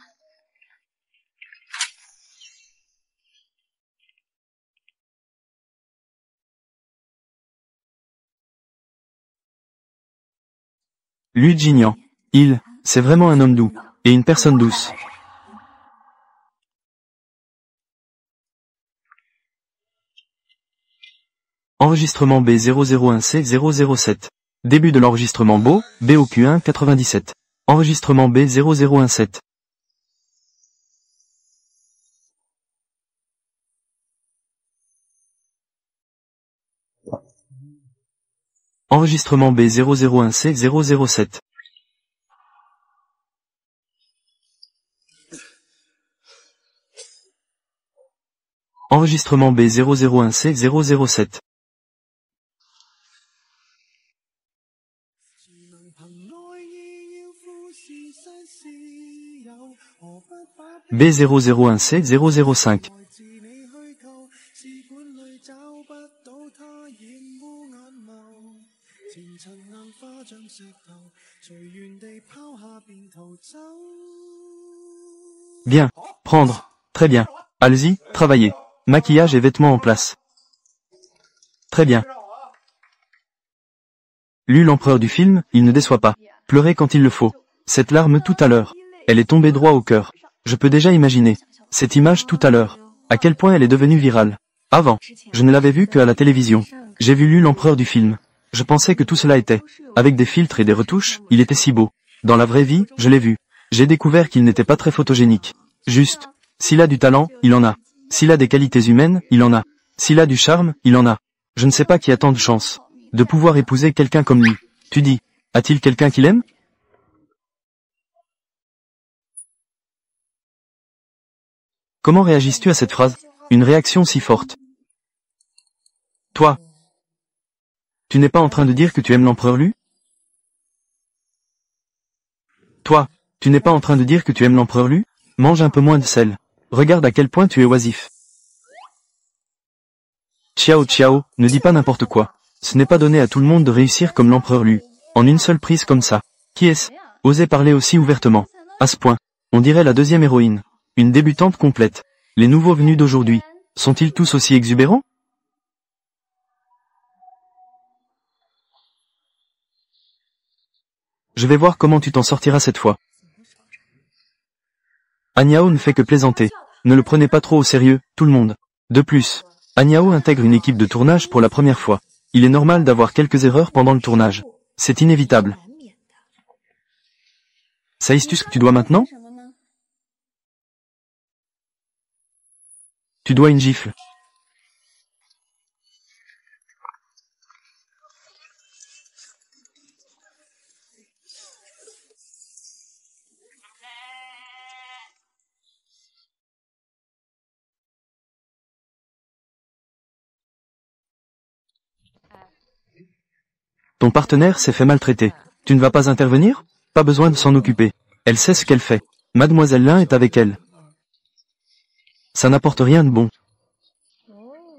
Lu Jinian. C'est vraiment un homme doux, et une personne douce. Enregistrement B001C007. Début de l'enregistrement BOQ1 97. Enregistrement B0017. Enregistrement B001C007. Enregistrement B001C007. B001C005. Bien. Prendre. Très bien. Allez-y, travaillez. Maquillage et vêtements en place. Très bien. Lu l'empereur du film, il ne déçoit pas. Pleurer quand il le faut. Cette larme tout à l'heure. Elle est tombée droit au cœur. Je peux déjà imaginer. Cette image tout à l'heure. À quel point elle est devenue virale. Avant, je ne l'avais vue qu'à la télévision. J'ai vu Lu l'empereur du film. Je pensais que tout cela était. Avec des filtres et des retouches, il était si beau. Dans la vraie vie, je l'ai vu. J'ai découvert qu'il n'était pas très photogénique. Juste. S'il a du talent, il en a. S'il a des qualités humaines, il en a. S'il a du charme, il en a. Je ne sais pas qui a tant de chance. De pouvoir épouser quelqu'un comme lui. Tu dis, a-t-il quelqu'un qui l'aime? Comment réagis-tu à cette phrase? Une réaction si forte. Toi. Tu n'es pas en train de dire que tu aimes l'empereur Lu? Toi. Tu n'es pas en train de dire que tu aimes l'empereur Lu? Mange un peu moins de sel. Regarde à quel point tu es oisif. Ciao ciao, ne dis pas n'importe quoi. Ce n'est pas donné à tout le monde de réussir comme l'empereur Lu. En une seule prise comme ça. Qui est-ce? Oser parler aussi ouvertement. À ce point. On dirait la deuxième héroïne. Une débutante complète. Les nouveaux venus d'aujourd'hui. Sont-ils tous aussi exubérants? Je vais voir comment tu t'en sortiras cette fois. Anyao ne fait que plaisanter. Ne le prenez pas trop au sérieux, tout le monde. De plus, Anyao intègre une équipe de tournage pour la première fois. Il est normal d'avoir quelques erreurs pendant le tournage. C'est inévitable. Sais-tu ce que tu dois maintenant? Tu dois une gifle. Ton partenaire s'est fait maltraiter. Tu ne vas pas intervenir? Pas besoin de s'en occuper. Elle sait ce qu'elle fait. Mademoiselle Lin est avec elle. Ça n'apporte rien de bon.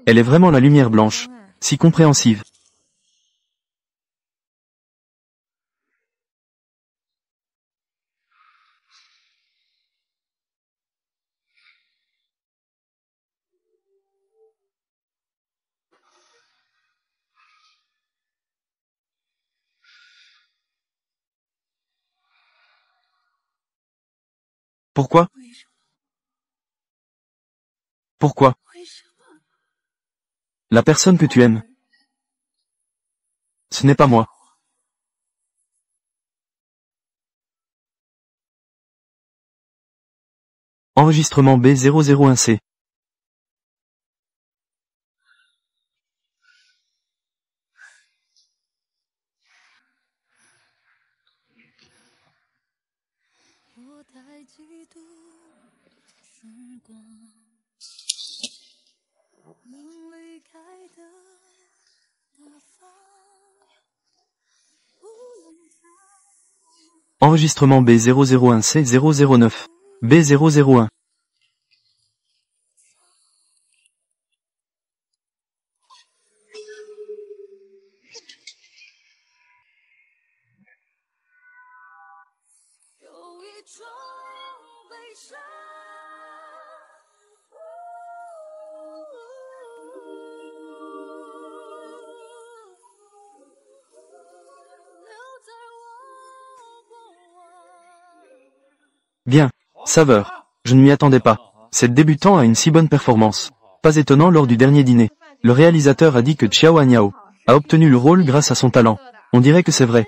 Elle est vraiment la lumière blanche. Si compréhensive. Pourquoi? Pourquoi? La personne que tu aimes. Ce n'est pas moi. Enregistrement B001C. Enregistrement B001C009. B001. Bien. Saveur. Je ne m'y attendais pas. Cette débutant a une si bonne performance. Pas étonnant lors du dernier dîner. Le réalisateur a dit que Xiao Anyao a obtenu le rôle grâce à son talent. On dirait que c'est vrai.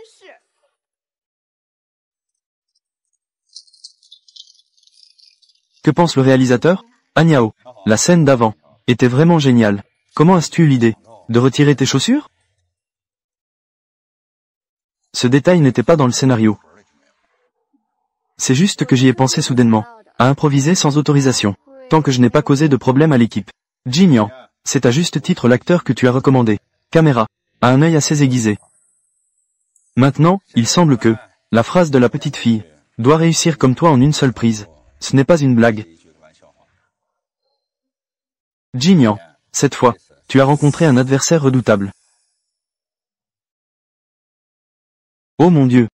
Que pense le réalisateur? Anyao, la scène d'avant était vraiment géniale. Comment as-tu eu l'idée de retirer tes chaussures? Ce détail n'était pas dans le scénario. C'est juste que j'y ai pensé soudainement, à improviser sans autorisation, tant que je n'ai pas causé de problème à l'équipe. Jin Yang, c'est à juste titre l'acteur que tu as recommandé. Caméra, a un œil assez aiguisé. Maintenant, il semble que la phrase de la petite fille doit réussir comme toi en une seule prise. Ce n'est pas une blague. Jin Yang, cette fois, tu as rencontré un adversaire redoutable. Oh mon Dieu,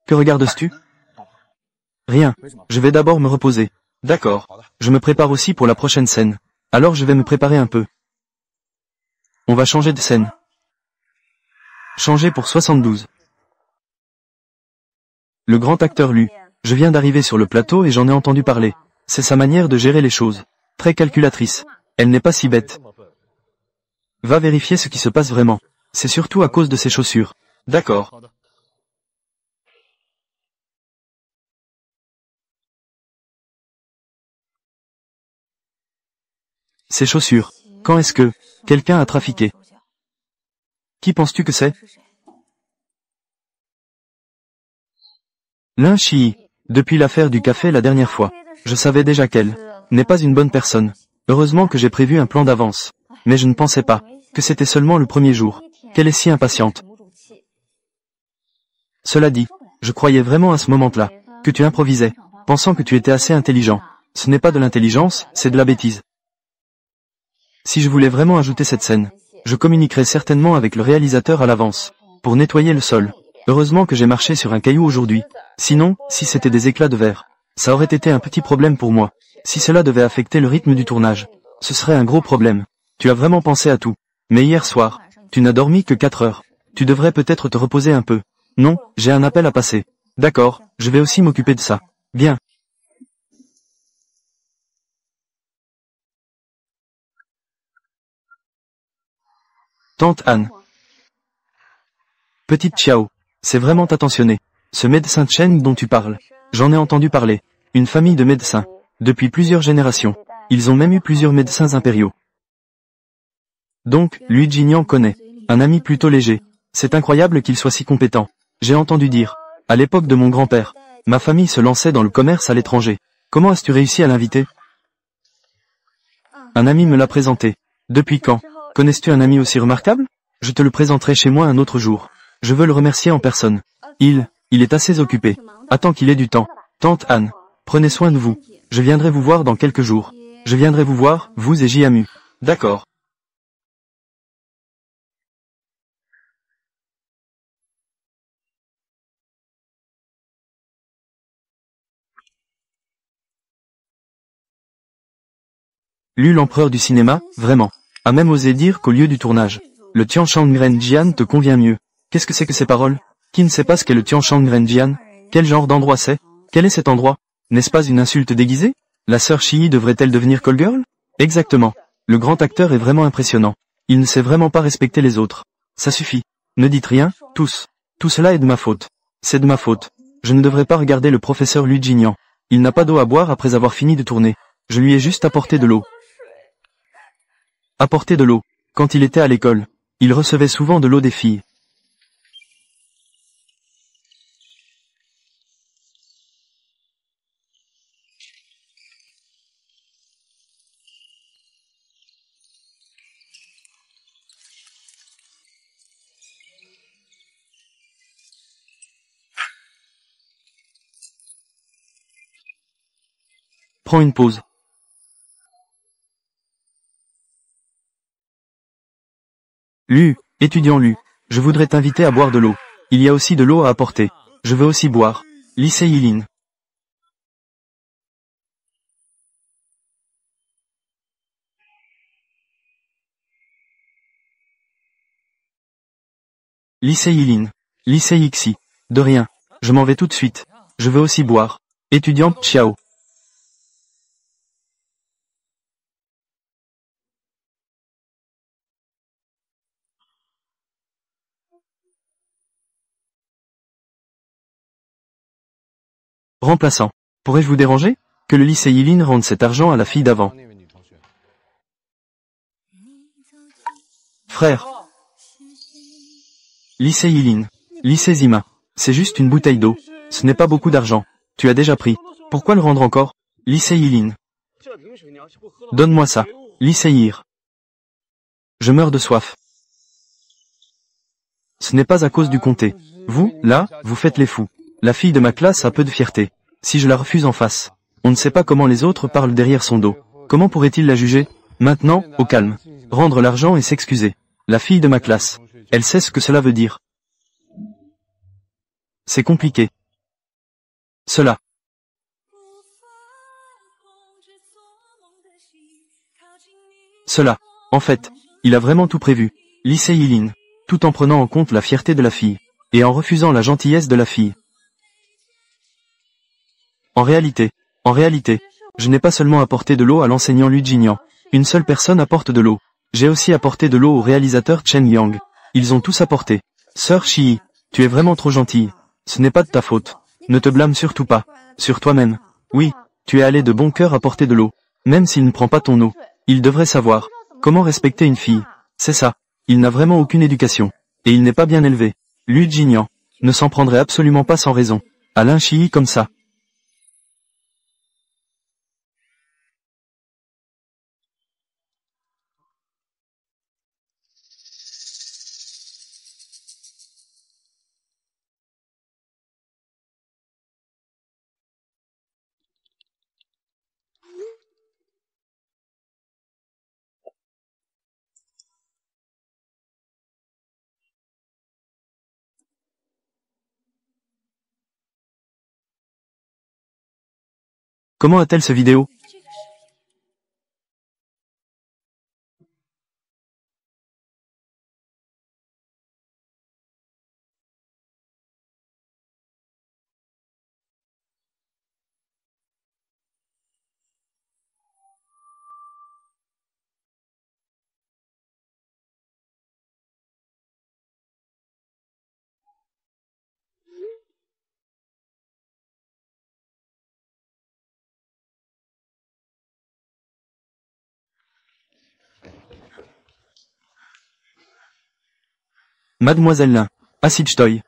que regardes-tu? Rien, je vais d'abord me reposer. D'accord, je me prépare aussi pour la prochaine scène. Alors je vais me préparer un peu. On va changer de scène. Changer pour 72. Le grand acteur Lu. Je viens d'arriver sur le plateau et j'en ai entendu parler. C'est sa manière de gérer les choses. Très calculatrice. Elle n'est pas si bête. Va vérifier ce qui se passe vraiment. C'est surtout à cause de ses chaussures. D'accord. Ces chaussures. Quand est-ce que quelqu'un a trafiqué? Qui penses-tu que c'est? Lin Shi. Depuis l'affaire du café la dernière fois, je savais déjà qu'elle n'est pas une bonne personne. Heureusement que j'ai prévu un plan d'avance. Mais je ne pensais pas que c'était seulement le premier jour. Qu'elle est si impatiente. Cela dit, je croyais vraiment à ce moment-là que tu improvisais, pensant que tu étais assez intelligent. Ce n'est pas de l'intelligence, c'est de la bêtise. Si je voulais vraiment ajouter cette scène, je communiquerais certainement avec le réalisateur à l'avance, pour nettoyer le sol. Heureusement que j'ai marché sur un caillou aujourd'hui. Sinon, si c'était des éclats de verre, ça aurait été un petit problème pour moi. Si cela devait affecter le rythme du tournage, ce serait un gros problème. Tu as vraiment pensé à tout. Mais hier soir, tu n'as dormi que 4 heures. Tu devrais peut-être te reposer un peu. Non, j'ai un appel à passer. D'accord, je vais aussi m'occuper de ça. Bien. Tante Anne. Petite Chiao. C'est vraiment attentionné. Ce médecin Chen dont tu parles. J'en ai entendu parler. Une famille de médecins. Depuis plusieurs générations. Ils ont même eu plusieurs médecins impériaux. Donc, Lui Jinian connaît. Un ami plutôt léger. C'est incroyable qu'il soit si compétent. J'ai entendu dire. À l'époque de mon grand-père, ma famille se lançait dans le commerce à l'étranger. Comment as-tu réussi à l'inviter? Un ami me l'a présenté. Depuis quand? Connais-tu un ami aussi remarquable? Je te le présenterai chez moi un autre jour. Je veux le remercier en personne. Il est assez occupé. Attends qu'il ait du temps. Tante Anne, prenez soin de vous. Je viendrai vous voir dans quelques jours. Je viendrai vous voir, vous et Jiamu. D'accord. Lu l'empereur du cinéma, vraiment. A même osé dire qu'au lieu du tournage, le Tianshangren Jian te convient mieux. Qu'est-ce que c'est que ces paroles? Qui ne sait pas ce qu'est le Tianshangren Jian? Quel genre d'endroit c'est? Quel est cet endroit? N'est-ce pas une insulte déguisée? La sœur Chii devrait-elle devenir call girl? Exactement. Le grand acteur est vraiment impressionnant. Il ne sait vraiment pas respecter les autres. Ça suffit. Ne dites rien, tous. Tout cela est de ma faute. C'est de ma faute. Je ne devrais pas regarder le professeur Lu Jinian. Il n'a pas d'eau à boire après avoir fini de tourner. Je lui ai juste apporté de l'eau. Apporter de l'eau. Quand il était à l'école, il recevait souvent de l'eau des filles. Prends une pause. Lu, étudiant Lu, je voudrais t'inviter à boire de l'eau. Il y a aussi de l'eau à apporter. Je veux aussi boire. Lycée Yilin. Lycée Yilin. Lycée Yixi. De rien. Je m'en vais tout de suite. Je veux aussi boire. Étudiante Chiao. Remplaçant. Pourrais-je vous déranger? Que le lycée Yilin rende cet argent à la fille d'avant. Frère. Lycée Yilin. Lycée Zima. C'est juste une bouteille d'eau. Ce n'est pas beaucoup d'argent. Tu as déjà pris. Pourquoi le rendre encore? Lycée Yilin. Donne-moi ça. Lycée Yir. Je meurs de soif. Ce n'est pas à cause du comté. Vous, là, vous faites les fous. La fille de ma classe a peu de fierté. Si je la refuse en face, on ne sait pas comment les autres parlent derrière son dos. Comment pourrait-il la juger? Maintenant, au calme. Rendre l'argent et s'excuser. La fille de ma classe. Elle sait ce que cela veut dire. C'est compliqué. Cela. Cela. En fait, il a vraiment tout prévu. Lycée Yilin. Tout en prenant en compte la fierté de la fille. Et en refusant la gentillesse de la fille. En réalité, je n'ai pas seulement apporté de l'eau à l'enseignant Lu Jinian. Une seule personne apporte de l'eau. J'ai aussi apporté de l'eau au réalisateur Chen Yang. Ils ont tous apporté. Sœur Chii, tu es vraiment trop gentille. Ce n'est pas de ta faute. Ne te blâme surtout pas. Sur toi-même. Oui, tu es allé de bon cœur apporter de l'eau. Même s'il ne prend pas ton eau. Il devrait savoir. Comment respecter une fille. C'est ça. Il n'a vraiment aucune éducation. Et il n'est pas bien élevé. Lu Jinian ne s'en prendrait absolument pas sans raison. Alain Chii comme ça. Comment a-t-elle ce vidéo? Mademoiselle Lin. Assitchtoy.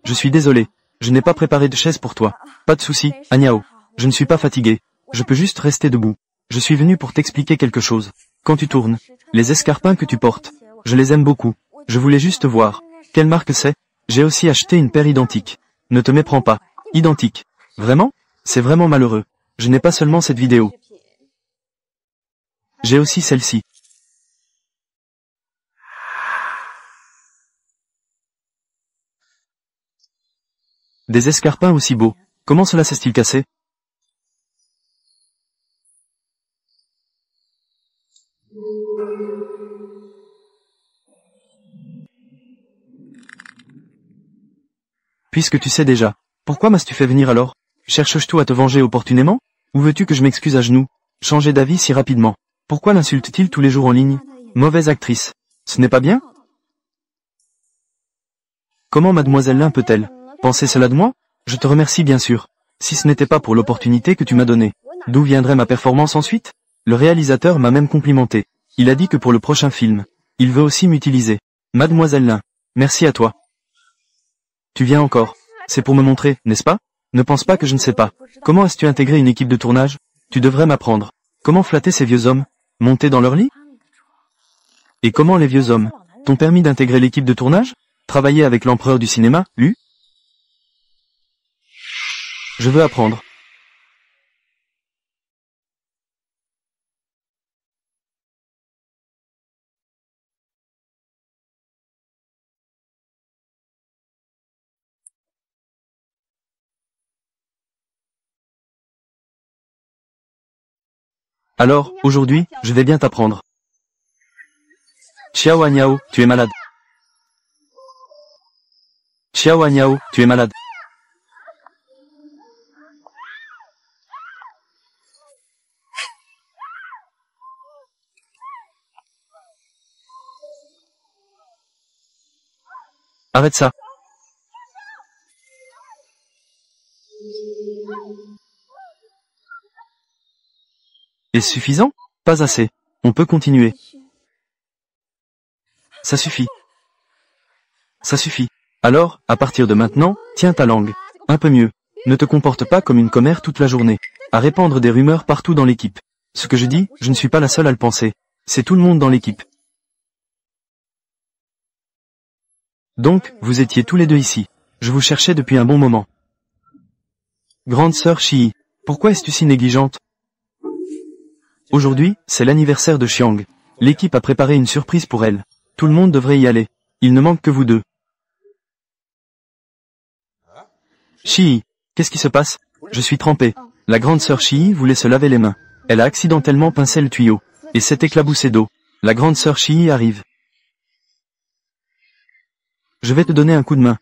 Je suis désolé. Je n'ai pas préparé de chaise pour toi. Pas de souci, Agnao. Je ne suis pas fatigué. Je peux juste rester debout. Je suis venu pour t'expliquer quelque chose. Quand tu tournes, les escarpins que tu portes, je les aime beaucoup. Je voulais juste voir. Quelle marque c'est? J'ai aussi acheté une paire identique. Ne te méprends pas. Identique. Vraiment? C'est vraiment malheureux. Je n'ai pas seulement cette vidéo. J'ai aussi celle-ci. Des escarpins aussi beaux. Comment cela s'est-il cassé? Puisque tu sais déjà, pourquoi m'as-tu fait venir alors? Cherches-tu à te venger opportunément? Ou veux-tu que je m'excuse à genoux? Changer d'avis si rapidement. Pourquoi l'insulte-t-il tous les jours en ligne? Mauvaise actrice. Ce n'est pas bien? Comment mademoiselle Lin peut-elle penser cela de moi? Je te remercie bien sûr. Si ce n'était pas pour l'opportunité que tu m'as donnée, d'où viendrait ma performance ensuite? Le réalisateur m'a même complimenté. Il a dit que pour le prochain film, il veut aussi m'utiliser. Mademoiselle Lin, merci à toi. Tu viens encore. C'est pour me montrer, n'est-ce pas? Ne pense pas que je ne sais pas. Comment as-tu intégré une équipe de tournage? Tu devrais m'apprendre. Comment flatter ces vieux hommes? Monter dans leur lit? Et comment les vieux hommes t'ont permis d'intégrer l'équipe de tournage? Travailler avec l'empereur du cinéma, Lu? Je veux apprendre. Alors, aujourd'hui, je vais bien t'apprendre. Xiao Agnao, tu es malade. Xiao Agnao, tu es malade. Arrête ça. Est-ce suffisant? Pas assez. On peut continuer. Ça suffit. Ça suffit. Alors, à partir de maintenant, tiens ta langue. Un peu mieux. Ne te comporte pas comme une commère toute la journée. À répandre des rumeurs partout dans l'équipe. Ce que je dis, je ne suis pas la seule à le penser. C'est tout le monde dans l'équipe. Donc, vous étiez tous les deux ici. Je vous cherchais depuis un bon moment. Grande sœur Shi, pourquoi es-tu si négligente? Aujourd'hui, c'est l'anniversaire de Xiang. L'équipe a préparé une surprise pour elle. Tout le monde devrait y aller. Il ne manque que vous deux. Shi, qu'est-ce qui se passe? Je suis trempé. La grande sœur Shi voulait se laver les mains. Elle a accidentellement pincé le tuyau. Et s'est éclaboussée d'eau. La grande sœur Shi arrive. Je vais te donner un coup de main.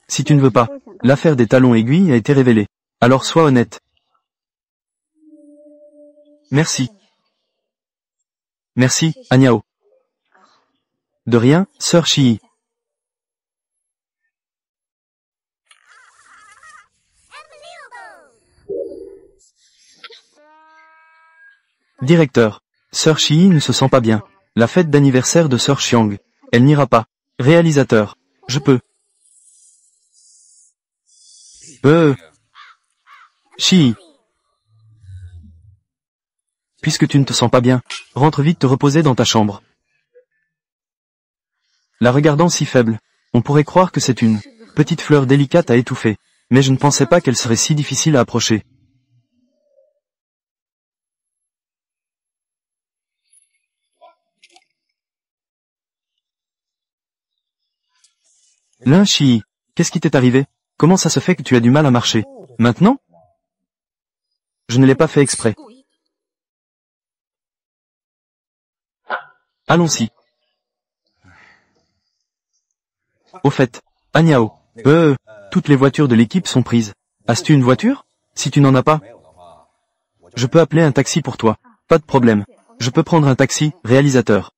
Si tu ne veux pas, l'affaire des talons aiguilles a été révélée. Alors sois honnête. Merci. Merci, Agnao. De rien, sœur Shi. Directeur. Sœur Shi ne se sent pas bien. La fête d'anniversaire de sœur Xiang. Elle n'ira pas. Réalisateur. Je peux. Shi. Puisque tu ne te sens pas bien, rentre vite te reposer dans ta chambre. La regardant si faible, on pourrait croire que c'est une petite fleur délicate à étouffer, mais je ne pensais pas qu'elle serait si difficile à approcher. Lin Shi, qu'est-ce qui t'est arrivé? Comment ça se fait que tu as du mal à marcher? Maintenant? Je ne l'ai pas fait exprès. Allons-y. Au fait, Agnao, toutes les voitures de l'équipe sont prises. As-tu une voiture? Si tu n'en as pas, je peux appeler un taxi pour toi. Pas de problème. Je peux prendre un taxi, réalisateur.